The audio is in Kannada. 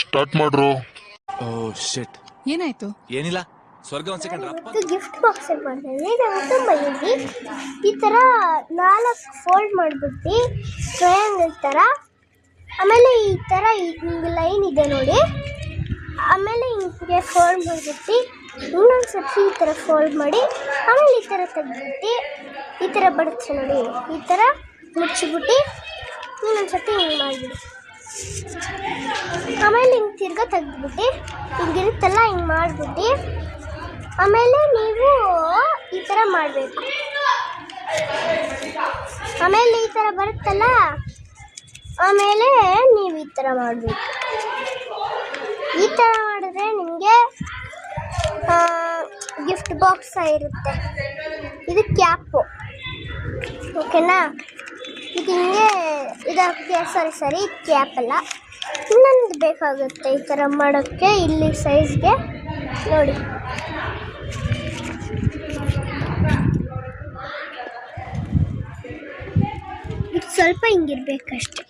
ಸ್ಟಾರ್ಟ್ ಮಾಡ್ರು. ಓ ಶಿಟ್, ಏನಾಯ್ತು? ಏನಿಲ್ಲ. ಸ್ವರ್ಗ ಒಂದ್ ಸೆಕೆಂಡ್ ಇವತ್ತು ಗಿಫ್ಟ್ ಬಾಕ್ಸ್ ಮಾಡ್ತೀನಿ. ನಾನು ತುಂಬ ಈಸಿ. ಈ ಥರ 4 ಫೋಲ್ಡ್ ಮಾಡಿಬಿಟ್ಟು ಟ್ರಯಾಂಗಲ್ ಥರ, ಆಮೇಲೆ ಈ ಥರ ಹಿಂಗೆ ಲೈನ್ ಇದೆ ನೋಡಿ, ಆಮೇಲೆ ಹಿಂಗೆ ಫೋಲ್ಡ್ ಮಾಡಿಬಿಟ್ಟು ಇನ್ನೊಂದು ಸರ್ತಿ ಈ ಥರ ಫೋಲ್ಡ್ ಮಾಡಿ, ಆಮೇಲೆ ಈ ಥರ ತೆಗ್ದುಬಿಟ್ಟು ಈ ಥರ ಬರುತ್ತೆ ನೋಡಿ, ಈ ಥರ ಮುಚ್ಚಿಬಿಟ್ಟು ಇನ್ನೊಂದು ಸರ್ತಿ ಹಿಂಗೆ ಮಾಡಿಬಿಡಿ. ಆಮೇಲೆ ಹಿಂಗೆ ತಿರ್ಗಾ ತೆಗ್ದುಬಿಟ್ಟು ಹಿಂಗಿರುತ್ತಲ್ಲ ಹಿಂಗೆ ಮಾಡಿಬಿಟ್ಟು ಆಮೇಲೆ ನೀವು ಈ ಥರ ಮಾಡಬೇಕು. ಆಮೇಲೆ ಈ ಥರ ಬರುತ್ತಲ್ಲ, ಆಮೇಲೆ ನೀವು ಈ ಥರ ಮಾಡಬೇಕು. ಈ ಥರ ಮಾಡಿದ್ರೆ ನಿಮಗೆ ಗಿಫ್ಟ್ ಬಾಕ್ಸ್ ಇರುತ್ತೆ. ಇದು ಕ್ಯಾಪು, ಓಕೆನಾ? ಇದು ಹಿಂಗೆ ಇದಕ್ಕೆ ಸರಿ ಕ್ಯಾಪ್ ಅಲ್ಲ, ಇನ್ನೊಂದು ಬೇಕಾಗುತ್ತೆ ಈ ಥರ ಮಾಡೋಕ್ಕೆ. ಇಲ್ಲಿ ಸೈಜ್ಗೆ ನೋಡಿ, ಇದು ಸ್ವಲ್ಪ ಹಿಂಗಿರ್ಬೇಕಷ್ಟೆ.